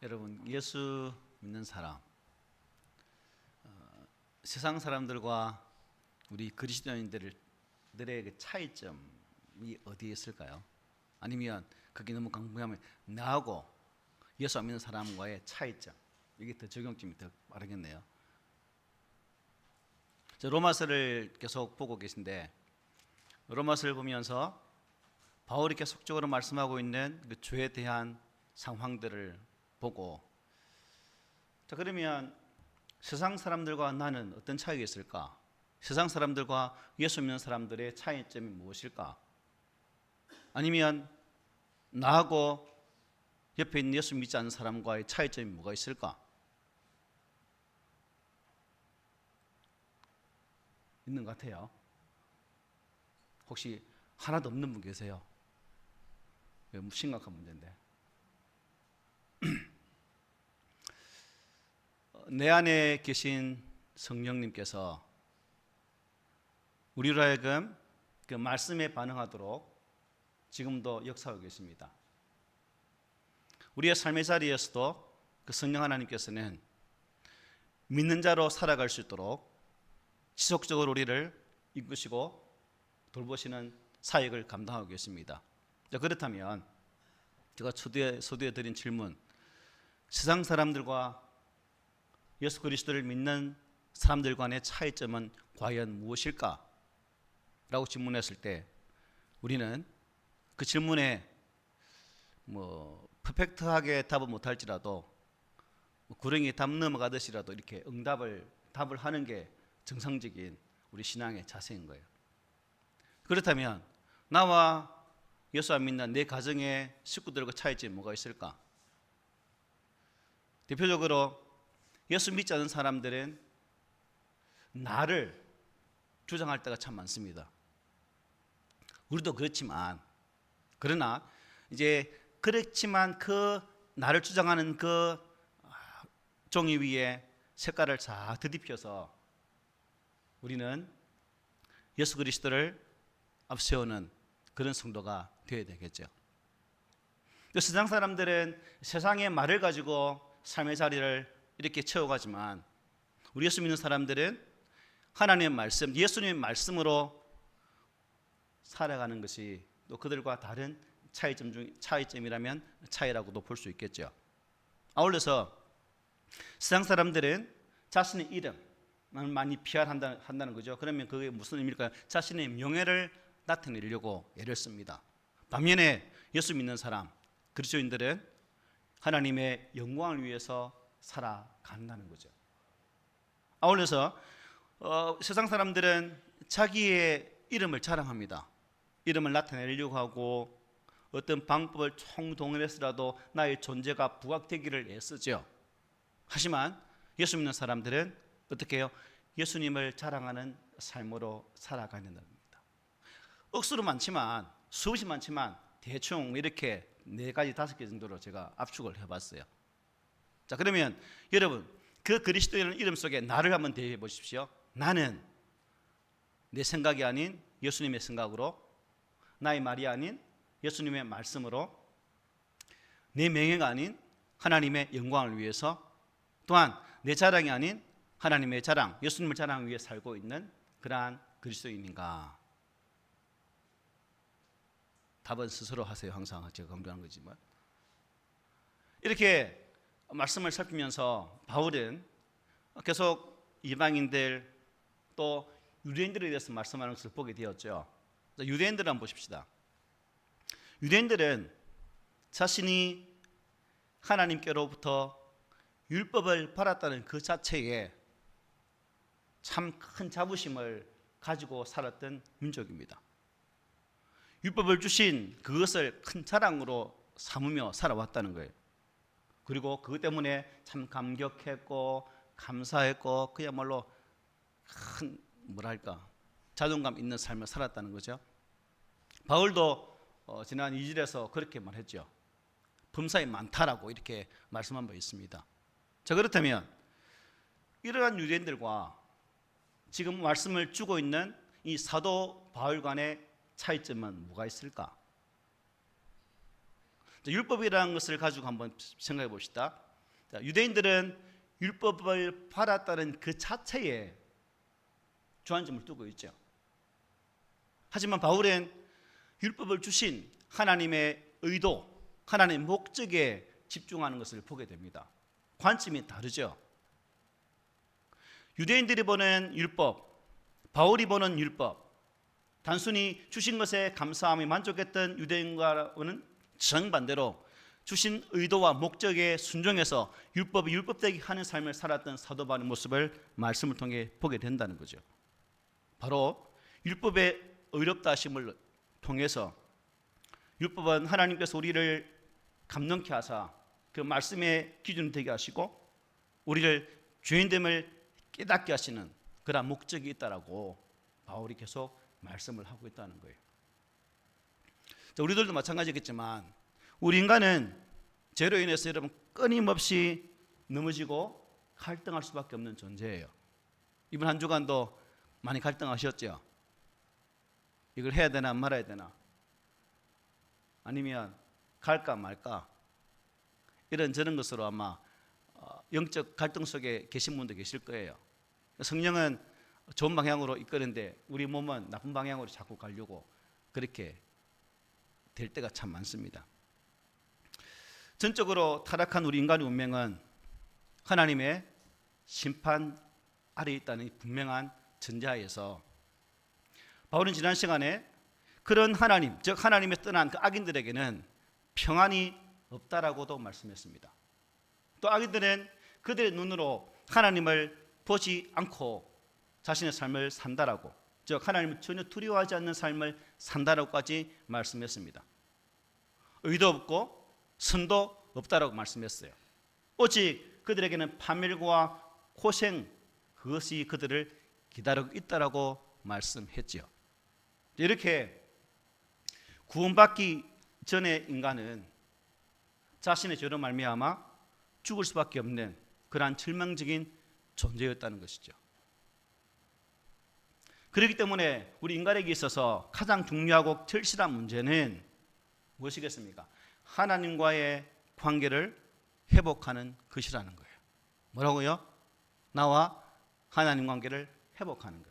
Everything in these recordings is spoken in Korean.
여러분, 예수 믿는 사람, 세상 사람들과 우리 그리스도인들의 그 차이점이 어디에 있을까요? 아니면 그게 너무 강분하면 나하고 예수 안 믿는 사람과의 차이점, 이게 더 적용점이 더 빠르겠네요. 로마서를 계속 보고 계신데, 로마서를 보면서 바울이 계속적으로 말씀하고 있는 그 죄에 대한 상황들을 보고, 자, 그러면 세상 사람들과 나는 어떤 차이가 있을까? 세상 사람들과 예수 믿는 사람들의 차이점이 무엇일까? 아니면 나하고 옆에 있는 예수 믿지 않는 사람과의 차이점이 뭐가 있을까? 있는 것 같아요. 혹시 하나도 없는 분 계세요? 심각한 문제인데. 내 안에 계신 성령님께서 우리로 하여금 그 말씀에 반응하도록 지금도 역사하고 계십니다. 우리의 삶의 자리에서도 그 성령 하나님께서는 믿는 자로 살아갈 수 있도록 지속적으로 우리를 이끄시고 돌보시는 사역을 감당하고 계십니다. 그렇다면 제가 서두에 드린 질문, 세상 사람들과 예수 그리스도를 믿는 사람들 간의 차이점은 과연 무엇일까? 라고 질문했을 때 우리는 그 질문에 퍼펙트하게 답을 못할지라도 구렁이 담 넘어가듯이라도 이렇게 답을 하는 게 정상적인 우리 신앙의 자세인 거예요. 그렇다면 나와 예수 안 믿는 내 가정의 식구들과 차이점이 뭐가 있을까? 대표적으로 예수 믿지 않는 사람들은 나를 주장할 때가 참 많습니다. 우리도 그렇지만, 그러나 그렇지만 그 나를 주장하는 그 종이 위에 색깔을 잘 드립혀서 우리는 예수 그리스도를 앞세우는 그런 성도가 되어야 되겠죠. 세상 사람들은 세상의 말을 가지고 삶의 자리를 이렇게 채워가지만, 우리 예수 믿는 사람들은 하나님의 말씀, 예수님의 말씀으로 살아가는 것이 또 그들과 다른 차이점이라면 차이라고도 볼 수 있겠죠. 아울러서 세상 사람들은 자신의 이름을 많이 한다는 거죠. 그러면 그게 무슨 의미일까요? 자신의 명예를 나타내려고 애를 씁니다. 반면에 예수 믿는 사람, 그리스도인들은 하나님의 영광을 위해서 살아간다는 거죠. 아울러서 세상 사람들은 자기의 이름을 자랑합니다. 이름을 나타내려고 하고 어떤 방법을 총동원해서라도 나의 존재가 부각되기를 애쓰죠. 하지만 예수 믿는 사람들은 어떻게 해요? 예수님을 자랑하는 삶으로 살아가는 겁니다. 억수로 많지만, 수없이 많지만 대충 이렇게 4가지 5개 정도로 제가 압축을 해봤어요. 자, 그러면 여러분, 그 그리스도라는 이름 속에 나를 한번 대입해 보십시오. 나는 내 생각이 아닌 예수님의 생각으로, 나의 말이 아닌 예수님의 말씀으로, 내 명예가 아닌 하나님의 영광을 위해서, 또한 내 자랑이 아닌 하나님의 자랑, 예수님을 자랑하기 위해 살고 있는 그러한 그리스도인인가? 답은 스스로 하세요. 항상 제가 강조하는 거지만, 이렇게 말씀을 살피면서 바울은 계속 이방인들 또 유대인들에 대해서 말씀하는 것을 보게 되었죠. 유대인들을 한번 보십시다. 유대인들은 자신이 하나님께로부터 율법을 받았다는 그 자체에 참 큰 자부심을 가지고 살았던 민족입니다. 율법을 주신 그것을 큰 자랑으로 삼으며 살아왔다는 거예요. 그리고 그것 때문에 참 감격했고 감사했고 그야말로 큰 자존감 있는 삶을 살았다는 거죠. 바울도 지난 2절에서 그렇게 말했죠. 범사에 많다라고 이렇게 말씀한 바 있습니다. 자, 그렇다면 이러한 유대인들과 지금 말씀을 주고 있는 이 사도 바울 간의 차이점은 뭐가 있을까? 율법이라는 것을 가지고 한번 생각해 봅시다. 자, 유대인들은 율법을 받았다는 그 자체에 주안점을 두고 있죠. 하지만 바울은 율법을 주신 하나님의 의도, 하나님의 목적에 집중하는 것을 보게 됩니다. 관점이 다르죠. 유대인들이 보는 율법, 바울이 보는 율법, 단순히 주신 것에 감사함에 만족했던 유대인과는 정반대로 주신 의도와 목적에 순종해서 율법이 율법되게 하는 삶을 살았던 사도 바울의 모습을 말씀을 통해 보게 된다는 거죠. 바로 율법의 의롭다 하심을 통해서 율법은 하나님께서 우리를 감동케 하사 그 말씀의 기준이 되게 하시고 우리를 죄인됨을 깨닫게 하시는 그런 목적이 있다라고 바울이 계속 말씀을 하고 있다는 거예요. 자, 우리들도 마찬가지겠지만 우리 인간은 죄로 인해서 여러분 끊임없이 넘어지고 갈등할 수밖에 없는 존재예요. 이번 한 주간도 많이 갈등하셨죠? 이걸 해야 되나 말아야 되나? 아니면 갈까 말까? 이런 저런 것으로 아마 영적 갈등 속에 계신 분도 계실 거예요. 성령은 좋은 방향으로 이끄는데 우리 몸은 나쁜 방향으로 자꾸 가려고 그렇게 될 때가 참 많습니다. 전적으로 타락한 우리 인간의 운명은 하나님의 심판 아래에 있다는 분명한 전제하에서 바울은 지난 시간에 그런 하나님, 즉 하나님의 떠난 그 악인들에게는 평안이 없다라고도 말씀했습니다. 또 악인들은 그들의 눈으로 하나님을 보지 않고 자신의 삶을 산다라고, 즉 하나님을 전혀 두려워하지 않는 삶을 산다라고까지 말씀했습니다. 의도 없고 선도 없다라고 말씀했어요. 오직 그들에게는 파멸과 고생, 그것이 그들을 기다리고 있다라고 말씀했죠. 이렇게 구원받기 전에 인간은 자신의 죄로 말미암아 죽을 수밖에 없는 그러한 절망적인 존재였다는 것이죠. 그렇기 때문에 우리 인간에게 있어서 가장 중요하고 절실한 문제는 무엇이겠습니까? 하나님과의 관계를 회복하는 것이라는 거예요. 뭐라고요? 나와 하나님 관계를 회복하는 것.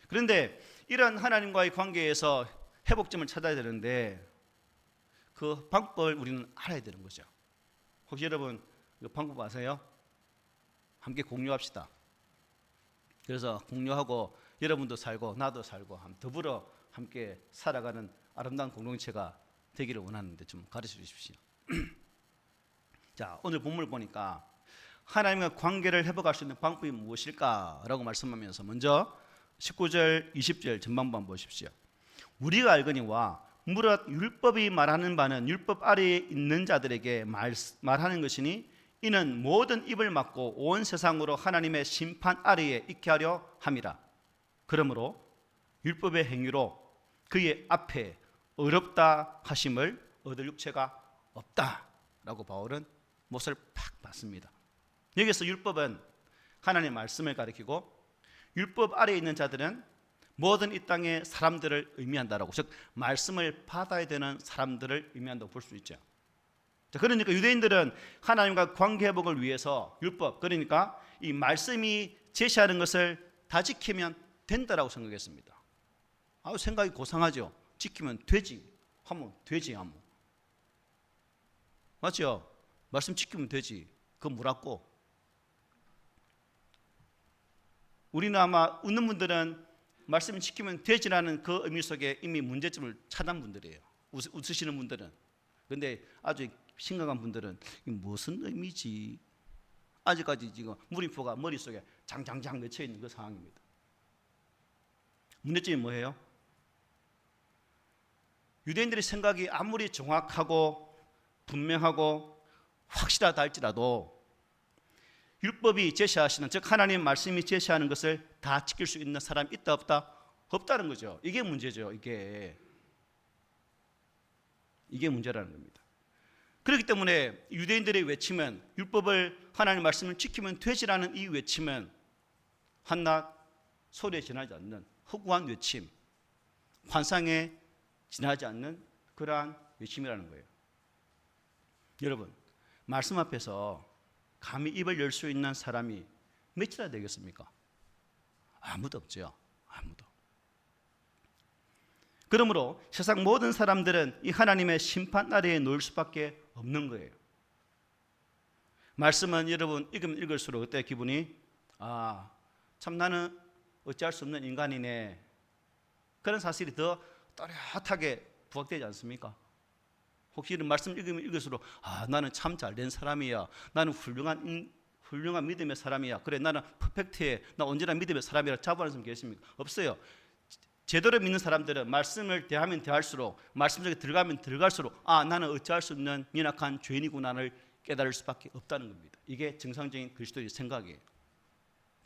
그런데 이런 하나님과의 관계에서 회복점을 찾아야 되는데 그 방법을 우리는 알아야 되는 거죠. 혹시 여러분 그 방법 아세요? 함께 공유합시다. 그래서 공유하고 여러분도 살고 나도 살고 더불어 함께 살아가는 아름다운 공동체가 되기를 원하는데 좀 가르쳐 주십시오. 자, 오늘 본문을 보니까 하나님과 관계를 회복할 수 있는 방법이 무엇일까라고 말씀하면서 먼저 19절, 20절 전반부 한번 보십시오. 우리가 알거니와 무릇 율법이 말하는 바는 율법 아래에 있는 자들에게 말하는 것이니 이는 모든 입을 막고 온 세상으로 하나님의 심판 아래에 있게 하려 함이라. 그러므로 율법의 행위로 그의 앞에 어렵다 하심을 얻을 육체가 없다라고 바울은 못을 팍 받습니다. 여기서 율법은 하나님의 말씀을 가리키고 율법 아래에 있는 자들은 모든 이 땅의 사람들을 의미한다라고, 즉 말씀을 받아야 되는 사람들을 의미한다고 볼 수 있죠. 자, 그러니까 유대인들은 하나님과 관계 회복을 위해서 율법, 그러니까 이 말씀이 제시하는 것을 다 지키면 된다라고 생각했습니다. 생각이 고상하죠. 지키면 되지 하면 되지 하면 맞죠? 말씀 지키면 되지. 그거 뭐라고? 우리는 아마 웃는 분들은 말씀 지키면 되지라는 그 의미 속에 이미 문제점을 찾은 분들이에요. 웃으시는 분들은. 그런데 아주 심각한 분들은 이게 무슨 의미지? 아직까지 지금 물음표가 머릿속에 장장장 맺혀 있는 그 상황입니다. 문제점이 뭐예요? 유대인들의 생각이 아무리 정확하고 분명하고 확실하다 할지라도 율법이 제시하시는, 즉 하나님 말씀이 제시하는 것을 다 지킬 수 있는 사람이 있다 없다? 없다는 거죠. 이게 문제죠. 이게 문제라는 겁니다. 그렇기 때문에 유대인들의 외침은, 율법을 하나님 말씀을 지키면 되지라는 이 외침은 한낱 소리에 지나지 않는 허구한 외침, 환상에 지나지 않는 그러한 외침이라는 거예요. 여러분, 말씀 앞에서 감히 입을 열 수 있는 사람이 몇이나 되겠습니까? 아무도 없죠. 아무도. 그러므로 세상 모든 사람들은 이 하나님의 심판 아래에 놓일 수밖에 없는 거예요. 말씀은 여러분 읽으면 읽을수록 어때 기분이? 참 나는 어찌할 수 없는 인간이네. 그런 사실이 더 또렷하게 부각되지 않습니까? 혹시 이런 말씀 읽으면 읽을수록 나는 참 잘된 사람이야. 나는 훌륭한 믿음의 사람이야. 그래 나는 퍼펙트해. 나 언제나 믿음의 사람이라 자부하는 사람 계십니까? 없어요. 제대로 믿는 사람들은 말씀을 대하면 대할수록 말씀 속에 들어가면 들어갈수록 나는 어찌할 수 없는 연약한 죄인이구나를 깨달을 수밖에 없다는 겁니다. 이게 정상적인 그리스도의 생각이에요.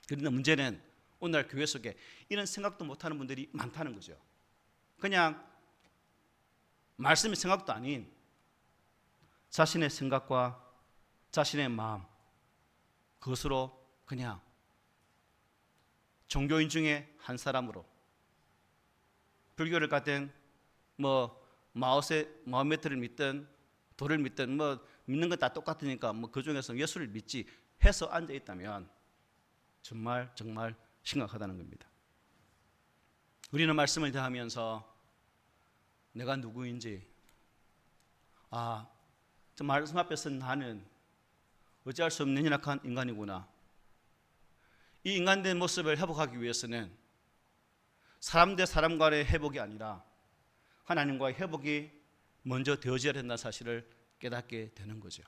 그런데 문제는 오늘날 교회 속에 이런 생각도 못하는 분들이 많다는 거죠. 그냥 말씀의 생각도 아닌 자신의 생각과 자신의 마음, 그것으로 그냥 종교인 중에 한 사람으로 불교를 가든 마호메트를 믿든 도를 믿든 믿는 건 다 똑같으니까 그 중에서 예수를 믿지 해서 앉아 있다면 정말 심각하다는 겁니다. 우리는 말씀을 대하면서 내가 누구인지 저 말씀 앞에서 나는 어찌할 수 없는 연약한 인간이구나. 이 인간된 모습을 회복하기 위해서는 사람 대 사람 간의 회복이 아니라 하나님과의 회복이 먼저 되어져야 된다는 사실을 깨닫게 되는 거죠.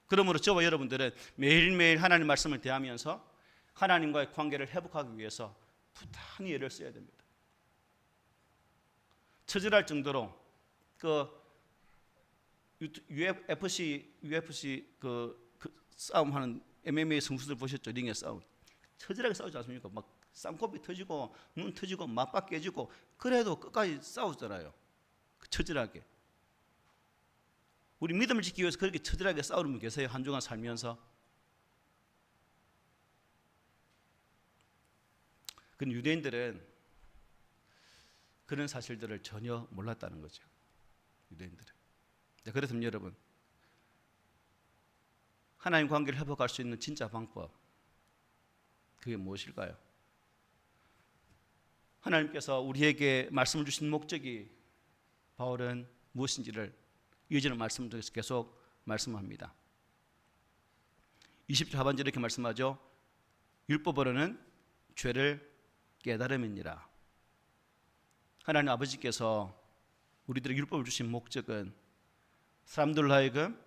그러므로 저와 여러분들은 매일매일 하나님 말씀을 대하면서 하나님과의 관계를 회복하기 위해서 부단히 애를 써야 됩니다. 처절할 정도로 UFC 싸움하는 MMA 선수들 보셨죠? 링의 싸움. 처절하게 싸우지 않습니까? 막 쌍코피 터지고 눈 터지고 맞박 깨지고 그래도 끝까지 싸우잖아요. 처절하게. 우리 믿음을 지키기 위해서 그렇게 처절하게 싸우는 분 계세요? 한 주간 살면서. 그 유대인들은 그런 사실들을 전혀 몰랐다는 거죠. 유대인들은. 그렇다면 여러분, 하나님 관계를 회복할 수 있는 진짜 방법, 그게 무엇일까요? 하나님께서 우리에게 말씀을 주신 목적이 바울은 무엇인지를 이어지는 말씀 중에서 계속 말씀합니다. 20절 하반절에 이렇게 말씀하죠. 율법으로는 죄를 깨달음이니라. 하나님 아버지께서 우리들에게 율법을 주신 목적은 사람들로 하여금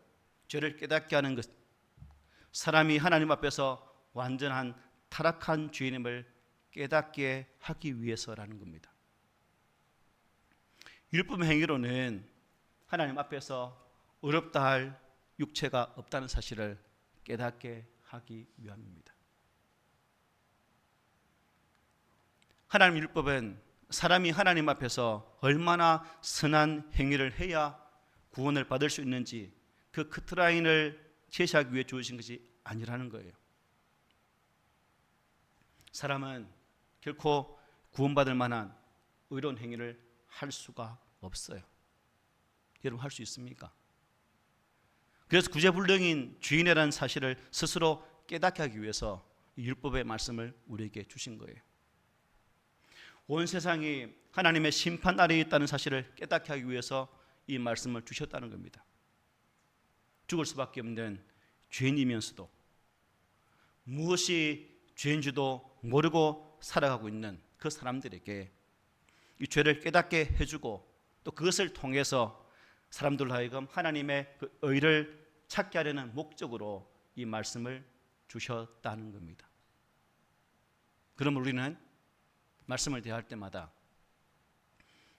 죄를 깨닫게 하는 것, 사람이 하나님 앞에서 완전한 타락한 죄인임을 깨닫게 하기 위해서라는 겁니다. 율법 행위로는 하나님 앞에서 어렵다 할 육체가 없다는 사실을 깨닫게 하기 위함입니다. 하나님 율법은 사람이 하나님 앞에서 얼마나 선한 행위를 해야 구원을 받을 수 있는지 그 커트라인을 제시하기 위해 주어진 것이 아니라는 거예요. 사람은 결코 구원받을 만한 의로운 행위를 할 수가 없어요. 여러분 할 수 있습니까? 그래서 구제불능인 주인이라는 사실을 스스로 깨닫게 하기 위해서 율법의 말씀을 우리에게 주신 거예요. 온 세상이 하나님의 심판 아래에 있다는 사실을 깨닫게 하기 위해서 이 말씀을 주셨다는 겁니다. 죽을 수밖에 없는 죄인이면서도 무엇이 죄인지도 모르고 살아가고 있는 그 사람들에게 이 죄를 깨닫게 해주고 또 그것을 통해서 사람들로 하여금 하나님의 그 의를 찾게 하려는 목적으로 이 말씀을 주셨다는 겁니다. 그럼 우리는 말씀을 대할 때마다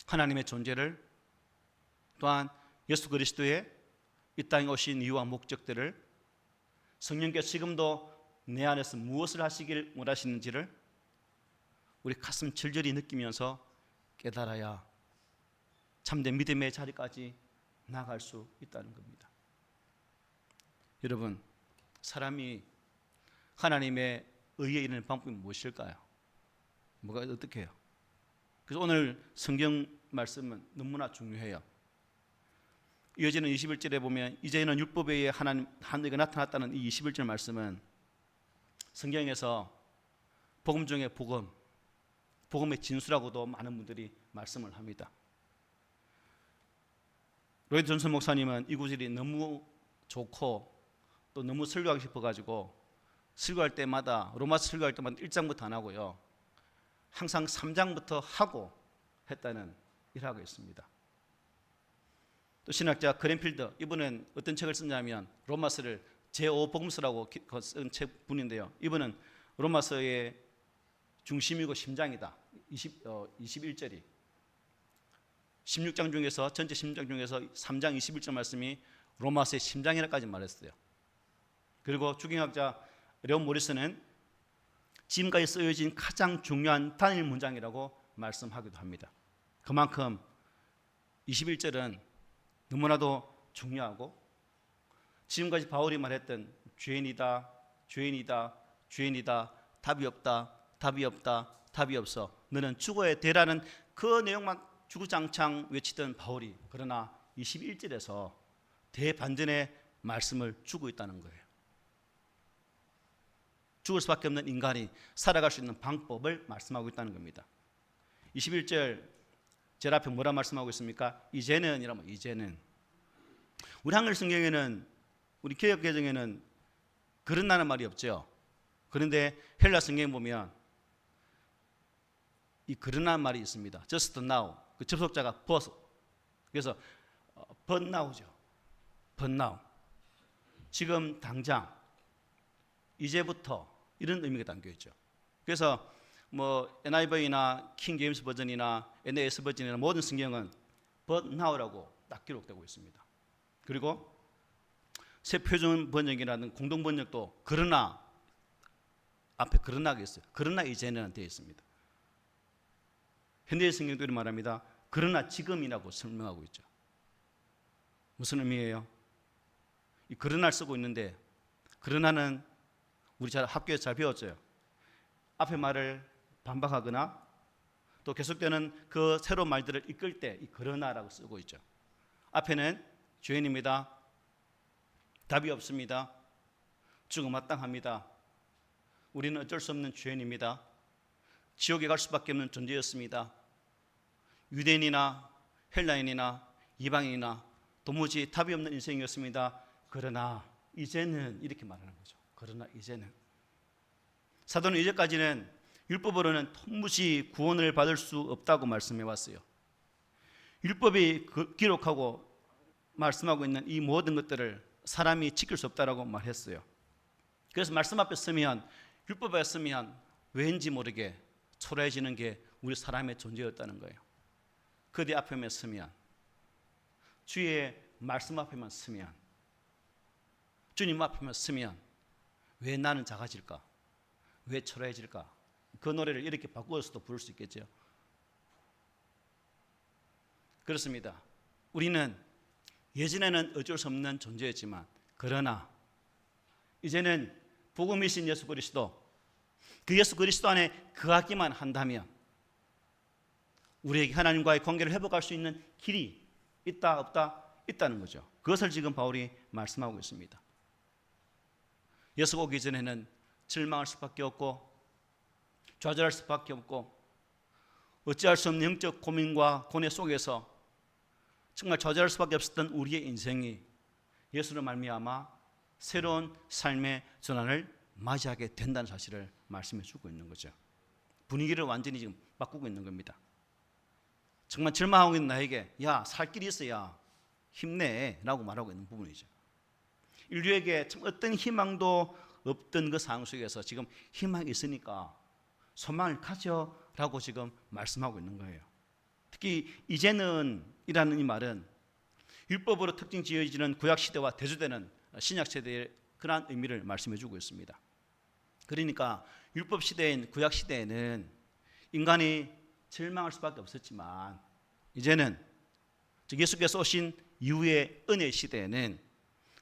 하나님의 존재를 또한 예수 그리스도의 이 땅에 오신 이유와 목적들을 성령께서 지금도 내 안에서 무엇을 하시길 원하시는지를 우리 가슴 절절히 느끼면서 깨달아야 참된 믿음의 자리까지 나아갈 수 있다는 겁니다. 여러분, 사람이 하나님의 의에 이르는 방법이 무엇일까요? 뭐가 어떻게 해요? 그래서 오늘 성경 말씀은 너무나 중요해요. 이어지는 21절에 보면 이제는 율법에 의해 하나님이 나타났다는 이 21절 말씀은 성경에서 복음 중에 복음의 진수라고도 많은 분들이 말씀을 합니다. 로이드 존슨 목사님은 이 구절이 너무 좋고 또 너무 설교하고 싶어가지고 설교할 때마다 로마서 설교할 때마다 1장부터 안 하고요, 항상 3장부터 하고 했다는 일하고 있습니다. 또 신학자 그랜필더, 이분은 어떤 책을 썼냐면 로마서를 제5복음서라고 쓴 책 분인데요, 이분은 로마서의 중심이고 심장이다. 21절이 16장 중에서, 전체 16장 중에서 3장 21절 말씀이 로마서의 심장이라까지 말했어요. 그리고 주경학자 레온 모리스는 지금까지 쓰여진 가장 중요한 단일 문장이라고 말씀하기도 합니다. 그만큼 21절은 너무나도 중요하고 지금까지 바울이 말했던 죄인이다, 죄인이다, 죄인이다, 답이 없다, 답이 없다, 답이 없어, 너는 죽어야 되라는 그 내용만 주구장창 외치던 바울이 그러나 21절에서 대반전의 말씀을 주고 있다는 거예요. 죽을 수밖에 없는 인간이 살아갈 수 있는 방법을 말씀하고 있다는 겁니다. 21절 제 앞에 뭐라 말씀하고 있습니까? 이제는 이라면 이제는. 우리 한글 성경에는, 우리 개역 개정에는 그런다는 말이 없죠. 그런데 헬라 성경에 보면 이 그러나는 말이 있습니다. just now. 그 접속자가 but. 그래서 but now죠. but now. 지금 당장, 이제부터, 이런 의미가 담겨 있죠. 그래서 뭐 NIV나 킹 제임스 버전이나 NAS 버전이나 모든 성경은 but now라고 딱 기록되고 있습니다. 그리고 새 표준 번역이라는 공동 번역도 그러나 앞에 그러나가 있어요. 그러나 이제는 되어 있습니다. 현대의 성경도 이렇게 말합니다. 그러나 지금이라고 설명하고 있죠. 무슨 의미예요? 이 그러나를 쓰고 있는데, 그러나는 우리 학교에서 잘 배웠죠. 앞에 말을 반박하거나 또 계속되는 그 새로운 말들을 이끌 때 이 그러나라고 쓰고 있죠. 앞에는 죄인입니다. 답이 없습니다. 죽음 마땅합니다. 우리는 어쩔 수 없는 죄인입니다. 지옥에 갈 수밖에 없는 존재였습니다. 유대인이나 헬라인이나 이방인이나 도무지 답이 없는 인생이었습니다. 그러나 이제는, 이렇게 말하는 거죠. 그러나 이제는. 사도는 이제까지는 율법으로는 도무지 구원을 받을 수 없다고 말씀해 왔어요. 율법이 기록하고 말씀하고 있는 이 모든 것들을 사람이 지킬 수 없다라고 말했어요. 그래서 말씀 앞에 서면, 율법 앞에 서면 왠지 모르게 초라해지는 게 우리 사람의 존재였다는 거예요. 그대 앞에만 서면, 주의 말씀 앞에만 서면, 주님 앞에만 서면 왜 나는 작아질까? 왜 초라해질까? 그 노래를 이렇게 바꾸어서도 부를 수 있겠죠. 그렇습니다. 우리는 예전에는 어쩔 수 없는 존재였지만, 그러나 이제는 복음이신 예수 그리스도, 그 예수 그리스도 안에 거하기만 한다면 우리에게 하나님과의 관계를 회복할 수 있는 길이 있다 없다? 있다는 거죠. 그것을 지금 바울이 말씀하고 있습니다. 예수가 오기 전에는 절망할 수밖에 없고 좌절할 수밖에 없고 어찌할 수 없는 영적 고민과 고뇌 속에서 정말 좌절할 수밖에 없었던 우리의 인생이 예수로 말미암아 새로운 삶의 전환을 맞이하게 된다는 사실을 말씀해 주고 있는 거죠. 분위기를 완전히 지금 바꾸고 있는 겁니다. 정말 절망하고 있는 나에게 야, 살 길이 있어야 힘내 라고 말하고 있는 부분이죠. 인류에게 참 어떤 희망도 없던 그 상황 속에서 지금 희망이 있으니까 소망을 가져라고 지금 말씀하고 있는 거예요. 특히 이제는 이라는 이 말은 율법으로 특징 지어지는 구약시대와 대조되는 신약시대의 그러한 의미를 말씀해 주고 있습니다. 그러니까 율법시대인 구약시대에는 인간이 절망할 수밖에 없었지만 이제는 즉 예수께서 오신 이후의 은혜 시대에는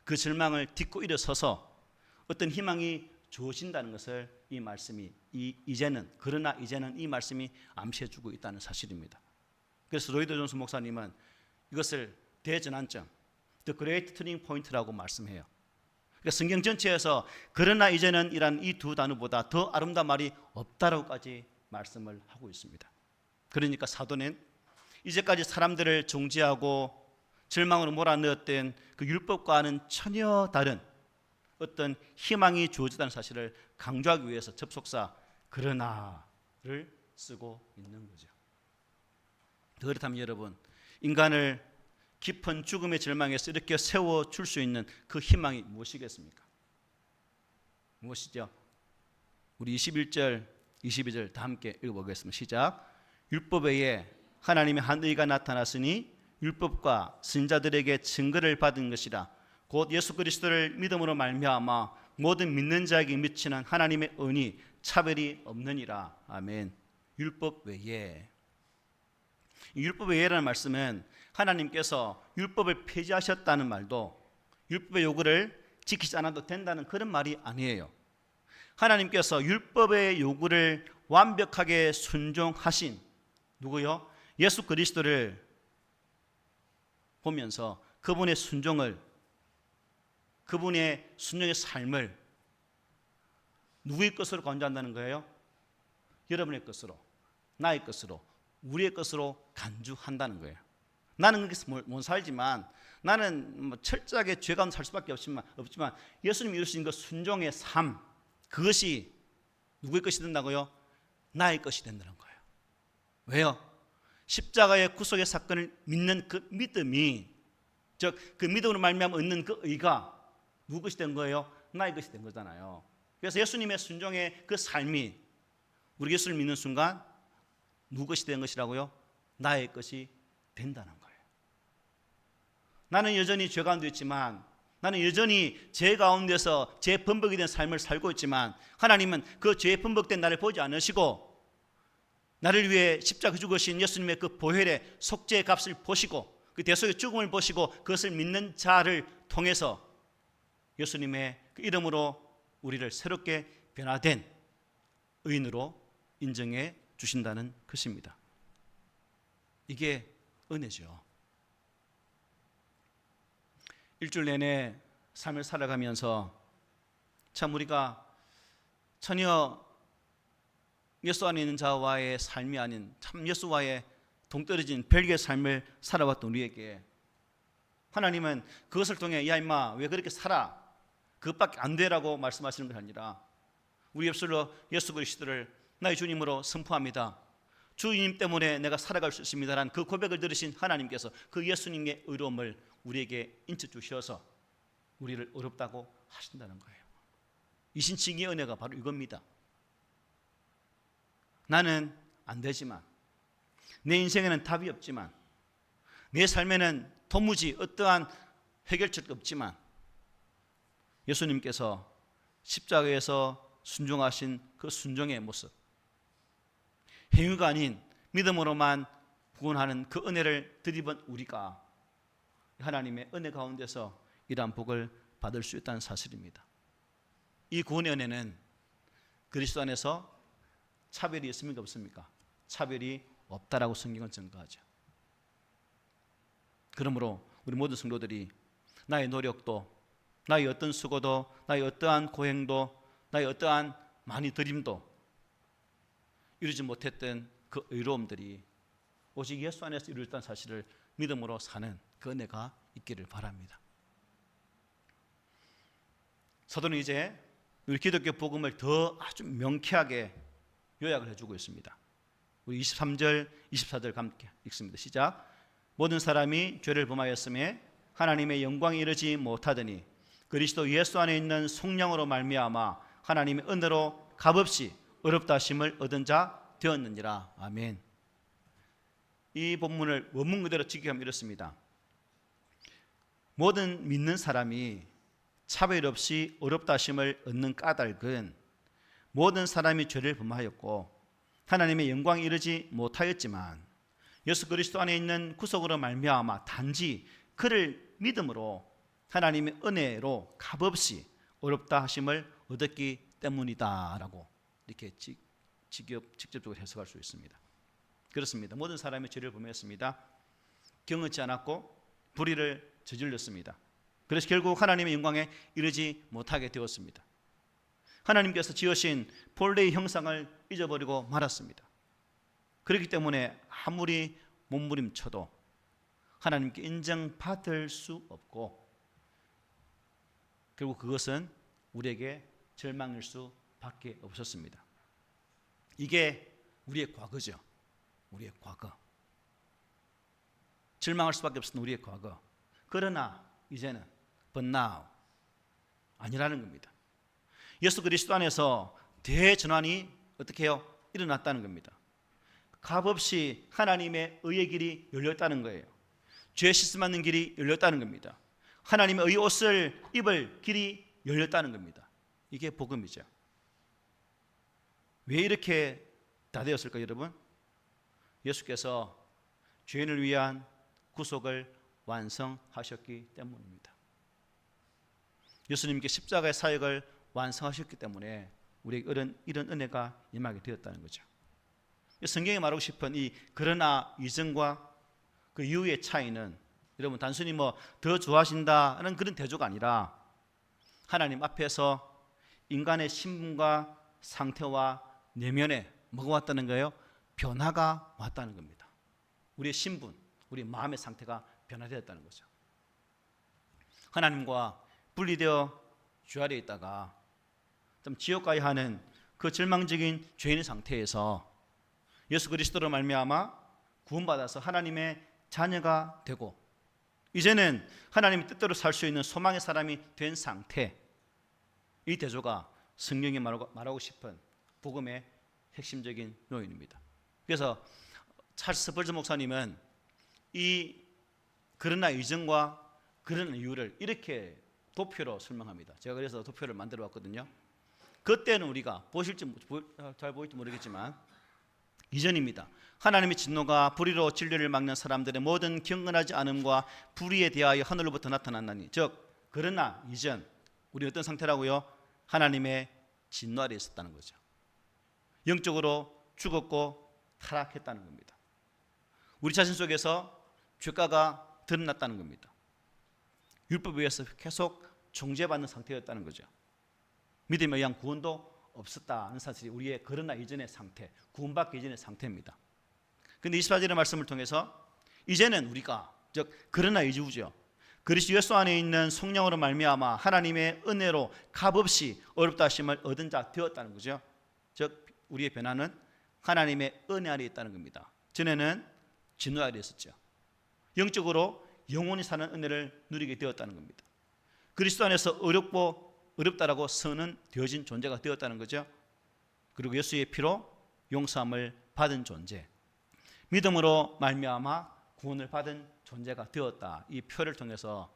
그 절망을 딛고 일어서서 어떤 희망이 주어진다는 것을 이 말씀이 이제는, 그러나 이제는 이 말씀이 암시해 주고 있다는 사실입니다. 그래서 로이드 존슨 목사님은 이것을 대전환점, The Great Turning Point라고 말씀해요. 그러니까 성경 전체에서 그러나 이제는 이란 이 두 단어보다 더 아름다운 말이 없다라고까지 말씀을 하고 있습니다. 그러니까 사도는 이제까지 사람들을 정죄하고 절망으로 몰아넣었던 그 율법과는 전혀 다른 어떤 희망이 주어지다는 사실을 강조하기 위해서 접속사 그러나를 쓰고 있는 거죠. 그렇다면 여러분, 인간을 깊은 죽음의 절망에서 이렇게 세워줄 수 있는 그 희망이 무엇이겠습니까? 무엇이죠? 우리 21절, 22절 다 함께 읽어보겠습니다. 시작. 율법 외에 하나님의 한 의가 나타났으니 율법과 선지자들에게 증거를 받은 것이라. 곧 예수 그리스도를 믿음으로 말미암아 모든 믿는 자에게 미치는 하나님의 은이 차별이 없느니라. 아멘. 율법 외에. 율법 외에라는 말씀은 하나님께서 율법을 폐지하셨다는 말도 율법의 요구를 지키지 않아도 된다는 그런 말이 아니에요. 하나님께서 율법의 요구를 완벽하게 순종하신 누구요? 예수 그리스도를 보면서 그분의 순종을, 그분의 순종의 삶을 누구의 것으로 간주한다는 거예요? 여러분의 것으로, 나의 것으로, 우리의 것으로 간주한다는 거예요. 나는 그렇게 못 살지만, 나는 철저하게 죄 가운데 살 수밖에 없지만 예수님이 이루신 그 순종의 삶, 그것이 누구의 것이 된다고요? 나의 것이 된다는 거예요. 왜요? 십자가의 구속의 사건을 믿는 그 믿음이, 즉 그 믿음으로 말미암아 얻는 그 의가 누구 것이 된 거예요? 나의 것이 된 거잖아요. 그래서 예수님의 순종의 그 삶이 우리 예수를 믿는 순간 누구 것이 된 것이라고요? 나의 것이 된다는 거예요. 나는 여전히 죄 가운데 있지만, 나는 여전히 죄 가운데서 죄 범벅이 된 삶을 살고 있지만, 하나님은 그 죄 범벅된 나를 보지 않으시고 나를 위해 십자가 죽으신 예수님의 그 보혈의 속죄의 값을 보시고 그 대속의 죽음을 보시고 그것을 믿는 자를 통해서 예수님의 그 이름으로 우리를 새롭게 변화된 의인으로 인정해 주신다는 것입니다. 이게 은혜죠. 일주일 내내 삶을 살아가면서 참 우리가 전혀 예수 안에 있는 자와의 삶이 아닌 참 예수와의 동떨어진 별개의 삶을 살아왔던 우리에게 하나님은 그것을 통해 야 임마 왜 그렇게 살아? 그것밖에 안 되라고 말씀하시는 것이 아니라 우리 입술로 예수 그리스도를 나의 주님으로 선포합니다. 주님 때문에 내가 살아갈 수 있습니다라는 그 고백을 들으신 하나님께서 그 예수님의 의로움을 우리에게 인쳐 주셔서 우리를 어렵다고 하신다는 거예요. 이 신칭의 은혜가 바로 이겁니다. 나는 안 되지만, 내 인생에는 답이 없지만, 내 삶에는 도무지 어떠한 해결책이 없지만 예수님께서 십자가에서 순종하신 그 순종의 모습, 행위가 아닌 믿음으로만 구원하는 그 은혜를 드리본 우리가 하나님의 은혜 가운데서 이러한 복을 받을 수 있다는 사실입니다. 이 구원의 은혜는 그리스도 안에서 차별이 있습니까? 없습니까? 차별이 없다라고 성경은 증거하죠. 그러므로 우리 모든 성도들이 나의 노력도, 나의 어떤 수고도, 나의 어떠한 고행도, 나의 어떠한 많이 드림도 이루지 못했던 그 의로움들이 오직 예수 안에서 이루어졌다는 사실을 믿음으로 사는 그 은혜가 있기를 바랍니다. 사도는 이제 우리 기독교 복음을 더 아주 명쾌하게 요약을 해주고 있습니다. 우리 23절, 24절 함께 읽습니다. 시작. 모든 사람이 죄를 범하였음에 하나님의 영광에 이르지 못하더니 그리스도 예수 안에 있는 성령으로 말미암아 하나님의 은혜로 값없이 어렵다 하심을 얻은 자 되었느니라. 아멘. 이 본문을 원문 그대로 직역하면 이렇습니다. 모든 믿는 사람이 차별 없이 어렵다 하심을 얻는 까닭은 모든 사람이 죄를 범하였고 하나님의 영광에 이르지 못하였지만 예수 그리스도 안에 있는 구속으로 말미암아 단지 그를 믿음으로 하나님의 은혜로 값없이 어렵다 하심을 얻었기 때문이다라고 이렇게 직접적으로 해석할 수 있습니다. 그렇습니다. 모든 사람이 죄를 범했습니다. 경험치 않았고 불의를 저질렀습니다. 그래서 결국 하나님의 영광에 이르지 못하게 되었습니다. 하나님께서 지으신 본래의 형상을 잊어버리고 말았습니다. 그렇기 때문에 아무리 몸부림쳐도 하나님께 인정받을 수 없고 결국 그것은 우리에게 절망일 수밖에 없었습니다. 이게 우리의 과거죠. 우리의 과거. 절망할 수밖에 없었던 우리의 과거. 그러나 이제는 but now 아니라는 겁니다. 예수 그리스도 안에서 대전환이 어떻게 해요? 일어났다는 겁니다. 값없이 하나님의 의의 길이 열렸다는 거예요. 죄 씻음 받는 길이 열렸다는 겁니다. 하나님의 의 옷을 입을 길이 열렸다는 겁니다. 이게 복음이죠. 왜 이렇게 다 되었을까요, 여러분? 예수께서 죄인을 위한 구속을 완성하셨기 때문입니다. 예수님께 십자가의 사역을 완성하셨기 때문에 우리에게 이런 은혜가 임하게 되었다는 거죠. 성경이 말하고 싶은 이 그러나 이전과 그 이후의 차이는 여러분 단순히 뭐 더 좋아하신다는 그런 대조가 아니라 하나님 앞에서 인간의 신분과 상태와 내면에 뭐가 왔다는 거예요? 변화가 왔다는 겁니다. 우리의 신분, 우리 마음의 상태가 변화되었다는 거죠. 하나님과 분리되어 죄 아래에 있다가 좀 지옥 가야 하는 그 절망적인 죄인의 상태에서 예수 그리스도로 말미암아 구원받아서 하나님의 자녀가 되고 이제는 하나님의 뜻대로 살 수 있는 소망의 사람이 된 상태, 이 대조가 성경이 말하고 싶은 복음의 핵심적인 요인입니다. 그래서 찰스 스펄전 목사님은 이 그러나 이전과 그러나 이후를 이렇게 도표로 설명합니다. 제가 그래서 도표를 만들어 봤거든요. 그때는 우리가 잘 보일지 모르겠지만 이전입니다. 하나님의 진노가 불의로 진리를 막는 사람들의 모든 경건하지 않음과 불의에 대하여 하늘로부터 나타났나니, 즉 그러나 이전 우리 어떤 상태라고요? 하나님의 진노 아래에 있었다는 거죠. 영적으로 죽었고 타락했다는 겁니다. 우리 자신 속에서 죄가가 드러났다는 겁니다. 율법에 의해서 계속 정죄받는 상태였다는 거죠. 믿음에 의한 구원도 없었다는 사실이 우리의 그러나 이전의 상태, 구원받기 이전의 상태입니다. 그런데 24절의 말씀을 통해서 이제는 우리가, 즉 그러나 이후죠, 그리스도 예수 안에 있는 성령으로 말미암아 하나님의 은혜로 값없이 어렵다 하심을 얻은 자 되었다는 거죠. 즉 우리의 변화는 하나님의 은혜 아래 있다는 겁니다. 전에는 진노 아래 있었죠. 영적으로 영원히 사는 은혜를 누리게 되었다는 겁니다. 그리스도 안에서 어렵다라고 선언되어진 존재가 되었다는 거죠. 그리고 예수의 피로 용서함을 받은 존재, 믿음으로 말미암아 구원을 받은 존재가 되었다. 이 표를 통해서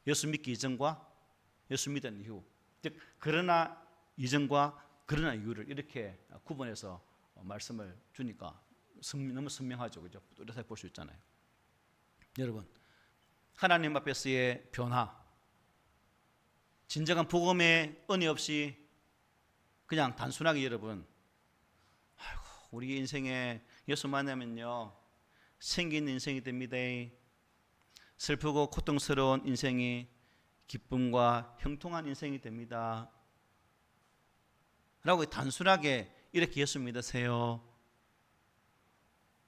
예수 믿기 이전과 예수 믿은 이후, 즉 그러나 이전과 그러나 이후를 이렇게 구분해서 말씀을 주니까 너무 선명하죠, 그죠? 뚜렷하게 볼 수 있잖아요. 여러분, 하나님 앞에서의 변화, 진정한 복음의 은혜 없이 그냥 단순하게 여러분, 아이고, 우리 인생에 예수 만나면요 생긴 인생이 됩니다. 슬프고 고통스러운 인생이 기쁨과 형통한 인생이 됩니다. 라고 단순하게 이렇게 예수 믿으세요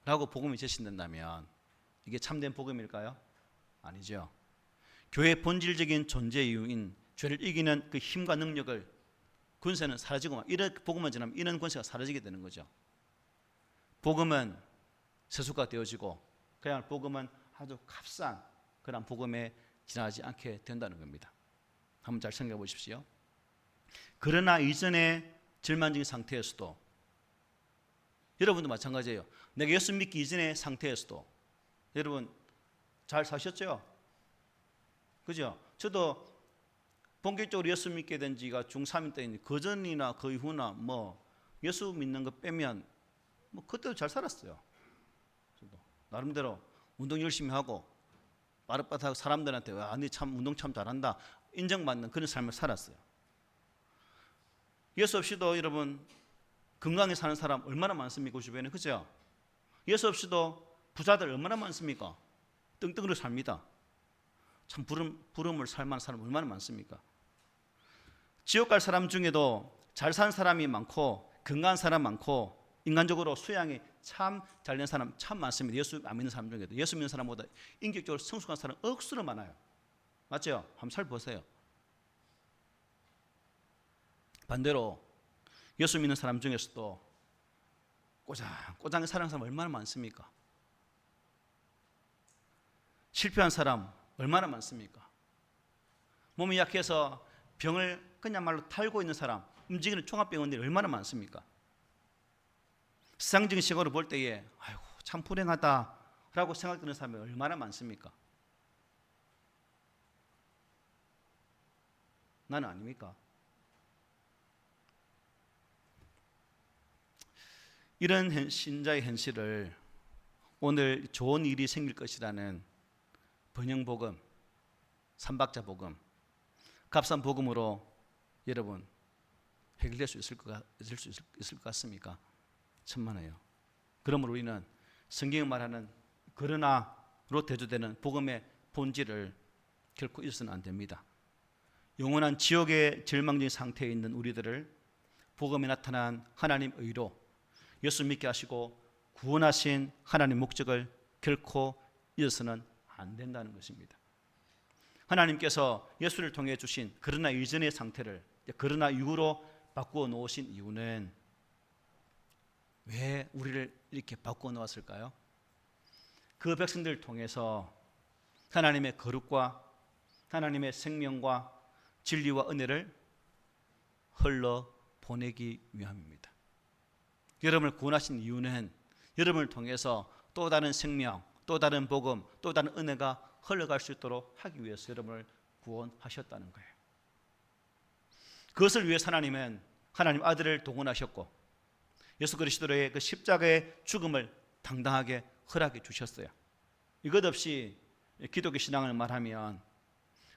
라고 복음이 제시된다면 이게 참된 복음일까요? 아니죠. 교회의 본질적인 존재 이유인 죄를 이기는 그 힘과 능력을, 권세는 사라지고, 이런 복음만 지나면 이런 권세가 사라지게 되는 거죠. 복음은 세수가 되어지고 그냥 복음은 아주 값싼 그런 복음에 지나지 않게 된다는 겁니다. 한번 잘 생각해 보십시오. 그러나 이전의 절망적인 상태에서도, 여러분도 마찬가지예요. 내가 예수 믿기 이전의 상태에서도 여러분 잘 사셨죠? 그죠? 저도 본격적으로 예수 믿게 된 지가 중3일 때인데 그 전이나 그 이후나 뭐 예수 믿는 거 빼면 뭐 그때도 잘 살았어요. 저도 나름대로 운동 열심히 하고 빠릇빠릇하고 사람들한테 와, 니 참 운동 참 잘한다 인정받는 그런 삶을 살았어요. 예수 없이도 여러분 건강히 사는 사람 얼마나 많습니까? 그 주변에, 그죠? 예수 없이도 부자들 얼마나 많습니까? 뜬뜬으로 삽니다. 참 부름을 살 만한 사람 얼마나 많습니까? 지옥 갈 사람 중에도 잘 사는 사람이 많고 건강한 사람 많고 인간적으로 수양이 참 잘된 사람 참 많습니다. 예수 안 믿는 사람 중에도 예수 믿는 사람보다 인격적으로 성숙한 사람 억수로 많아요. 맞죠? 한번 잘 보세요. 반대로 예수 믿는 사람 중에서도 꼬장꼬장 사는 사람 얼마나 많습니까? 실패한 사람 얼마나 많습니까? 몸이 약해서 병을 그냥말로 탈고 있는 사람, 움직이는 종합병원들이 얼마나 많습니까? 세상적인 시각으로 볼 때에 아이고 참 불행하다라고 생각되는 사람이 얼마나 많습니까? 나는 아닙니까? 이런 신자의 현실을 오늘 좋은 일이 생길 것이라는 번영복음, 삼박자 복음, 값싼 복음으로 여러분 해결될 수 있을 것 같습니까? 천만에요. 그러므로 우리는 성경이 말하는 그러나로 대조되는 복음의 본질을 결코 잊어서는 안 됩니다. 영원한 지옥의 절망적인 상태에 있는 우리들을 복음에 나타난 하나님 의로 예수 믿게 하시고 구원하신 하나님 목적을 결코 잊어서는 안 된다는 것입니다. 하나님께서 예수를 통해 주신 그러나 이전의 상태를 그러나 이후로 바꾸어 놓으신 이유는 왜 우리를 이렇게 바꾸어 놓았을까요? 그 백성들을 통해서 하나님의 거룩과 하나님의 생명과 진리와 은혜를 흘러 보내기 위함입니다. 여러분을 구원하신 이유는 여러분을 통해서 또 다른 생명, 또 다른 복음, 또 다른 은혜가 흘러갈 수 있도록 하기 위해서 여러분을 구원하셨다는 거예요. 그것을 위해서 하나님은 하나님 아들을 동원하셨고 예수 그리스도의 그 십자가의 죽음을 당당하게 허락해 주셨어요. 이것 없이 기독교 신앙을 말하면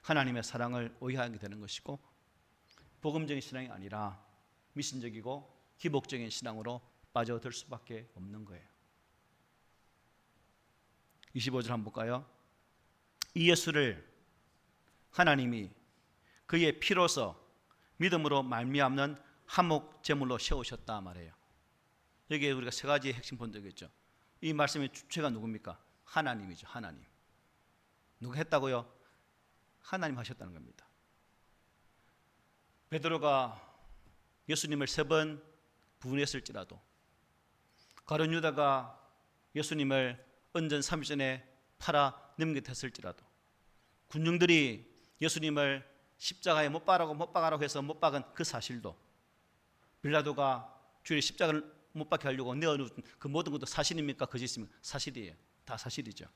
하나님의 사랑을 오해하게 되는 것이고 복음적인 신앙이 아니라 미신적이고 기복적인 신앙으로 빠져들 수밖에 없는 거예요. 25절 한번 볼까요? 이 예수를 하나님이 그의 피로서 믿음으로 말미암는 화목 제물로 세우셨다 말해요. 여기에 우리가 세 가지의 핵심 본적이겠죠. 이 말씀의 주체가 누굽니까? 하나님이죠. 하나님. 누가 했다고요? 하나님 하셨다는 겁니다. 베드로가 예수님을 3번 부인했을지라도 가룟 유다가 예수님을 은전 3전에 팔아 넘겨댔을지라도 군중들이 예수님을 십자가에 못 박아라고 해서 못 박은 그 사실도 빌라도가 주의 십자가를 못 박게 하려고 내어놓은 그 모든 것도 사실입니까? 거짓입니까? 사실이에요. 다 사실이죠.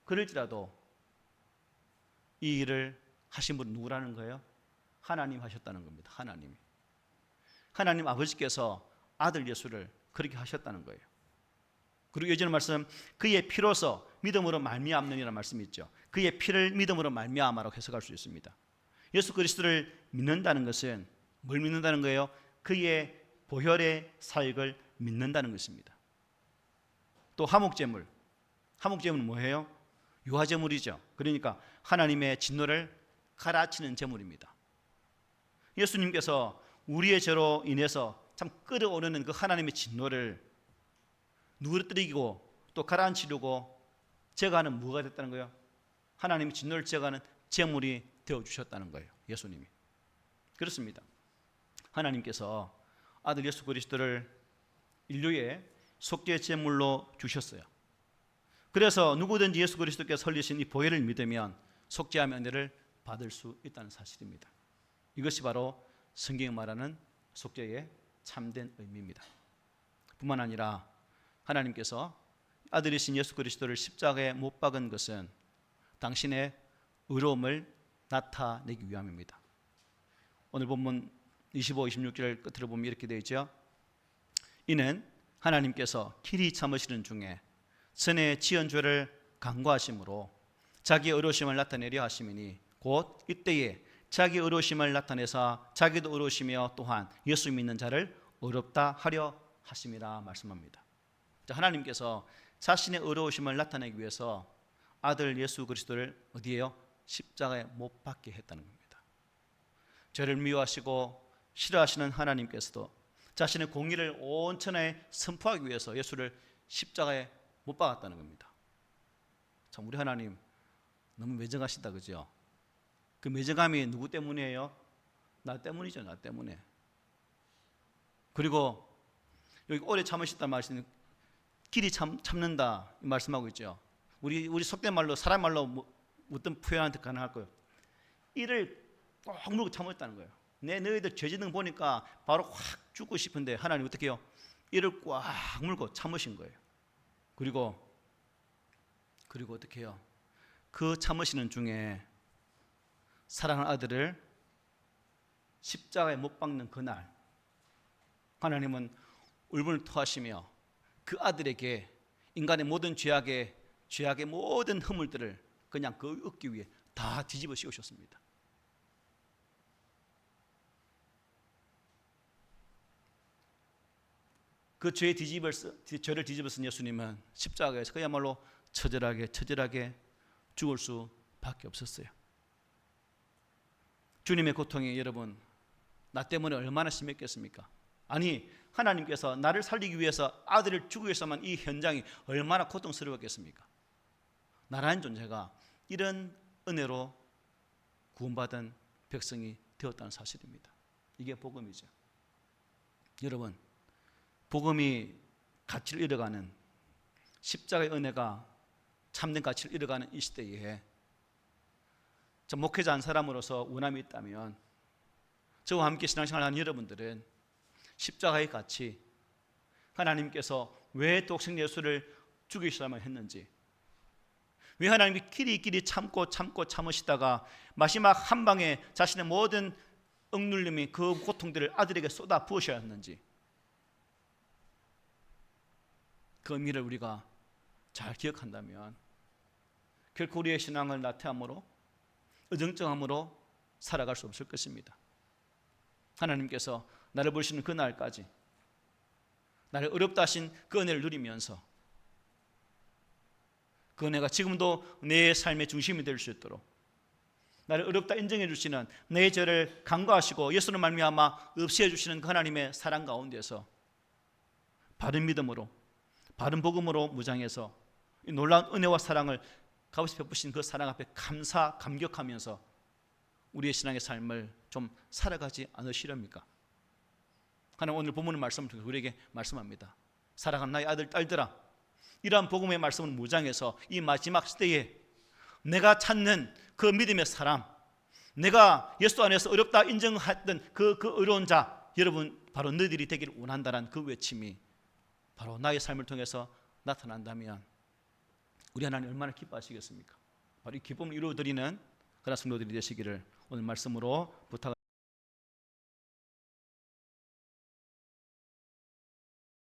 그럴지라도 이 일을 하신 분은 누구라는 거예요? 하나님 하셨다는 겁니다. 하나님이. 하나님 아버지께서 아들 예수를 그렇게 하셨다는 거예요. 그리고 예전의 말씀 그의 피로서 믿음으로 말미암느니라는 말씀이 있죠. 그의 피를 믿음으로 말미암아라고 해석할 수 있습니다. 예수 그리스도를 믿는다는 것은 뭘 믿는다는 거예요? 그의 보혈의 사역을 믿는다는 것입니다. 또 화목제물, 화목제물은 뭐예요? 유화제물이죠. 그러니까 하나님의 진노를 갈아치는 제물입니다. 예수님께서 우리의 죄로 인해서 참 끓어오르는 그 하나님의 진노를 누그러뜨리고 또 가라앉히려고 제거하는 뭐가 됐다는 거예요? 하나님의 진노를 제거하는 제물이 되어주셨다는 거예요. 예수님이. 그렇습니다. 하나님께서 아들 예수 그리스도를 인류의 속죄 제물로 주셨어요. 그래서 누구든지 예수 그리스도께서 흘리신 이 보혈을 믿으면 속죄함의 은혜를 받을 수 있다는 사실입니다. 이것이 바로 성경이 말하는 속죄의 참된 의미입니다. 뿐만 아니라 하나님께서 아들이신 예수 그리스도를 십자가에 못 박은 것은 당신의 의로움을 나타내기 위함입니다. 오늘 본문 25, 26절 끝으로 보면 이렇게 되어 있죠. 이는 하나님께서 길이 참으시는 중에 전에 지은 죄를 간과하심으로 자기의 의로우심을 나타내려 하심이니 곧 이때에 자기 의로우심을 나타내사 자기도 의로우시며 또한 예수 믿는 자를 의롭다 하려 하심이라 말씀합니다. 하나님께서 자신의 의로우심을 나타내기 위해서 아들 예수 그리스도를 어디에요? 십자가에 못 박게 했다는 겁니다. 죄를 미워하시고 싫어하시는 하나님께서도 자신의 공의를 온 천하에 선포하기 위해서 예수를 십자가에 못 박았다는 겁니다. 참 우리 하나님 너무 매정하시다, 그죠? 그 매정함이 누구 때문이에요? 나 때문이죠. 나 때문에. 그리고 여기 오래 참으셨단 말씀은 길이 참는다 이 말씀하고 있죠. 우리 속된 말로 사람 말로 어떤 표현한테 가능할 거예요. 이를 꼭 물고 참았다는 거예요. 너희들 죄 짓는 거 보니까 바로 확 죽고 싶은데 하나님 어떻게 해요? 이를 꽉 물고 참으신 거예요. 그리고 어떻게 해요? 그 참으시는 중에 사랑하는 아들을 십자가에 못 박는 그날 하나님은 울분을 토하시며 그 아들에게 인간의 모든 죄악의 모든 허물들을 그냥 그 얻기 위해 다 뒤집어 씌우셨습니다. 그 죄를 뒤집어 쓴 예수님은 십자가에서 그야말로 처절하게 죽을 수밖에 없었어요. 주님의 고통이 여러분 나 때문에 얼마나 심했겠습니까? 아니 하나님께서 나를 살리기 위해서 아들을 주기 위해서만 이 현장이 얼마나 고통스러웠겠습니까? 나라는 존재가 이런 은혜로 구원받은 백성이 되었다는 사실입니다. 이게 복음이죠. 여러분 복음이 가치를 잃어가는 십자가의 은혜가 참된 가치를 잃어가는 이 시대에 저 목회자 한 사람으로서 원함이 있다면 저와 함께 신앙생활을 하는 여러분들은 십자가의 가치, 하나님께서 왜 독생 예수를 죽이시려면 했는지, 왜 하나님이 길이 참으시다가 마지막 한 방에 자신의 모든 억눌림이 그 고통들을 아들에게 쏟아 부으셔야 했는지 그 의미를 우리가 잘 기억한다면 결코 우리의 신앙을 나태함으로 어정쩡함으로 살아갈 수 없을 것입니다. 하나님께서 나를 부르시는 그 날까지 나를 어렵다 하신 그 은혜를 누리면서 그 은혜가 지금도 내 삶의 중심이 될 수 있도록 나를 어렵다 인정해 주시는 내 죄를 간과하시고 예수로 말미암아 없애해 주시는 그 하나님의 사랑 가운데서 바른 믿음으로 바른 복음으로 무장해서 이 놀라운 은혜와 사랑을 값없이 베푸신 그 사랑 앞에 감격하면서 우리의 신앙의 삶을 좀 살아가지 않으시렵니까? 하나님 오늘 본문의 말씀을 통해서 우리에게 말씀합니다. 사랑하는 나의 아들 딸들아, 이러한 복음의 말씀을 무장해서 이 마지막 시대에 내가 찾는 그 믿음의 사람, 내가 예수 안에서 어렵다 인정했던 그 어려운 자, 여러분 바로 너희들이 되기를 원한다는 그 외침이 바로 나의 삶을 통해서 나타난다면 우리 하나님 얼마나 기뻐하시겠습니까? 바로 이 기쁨을 이루어드리는 그런 성도들이 되시기를 오늘 말씀으로 부탁을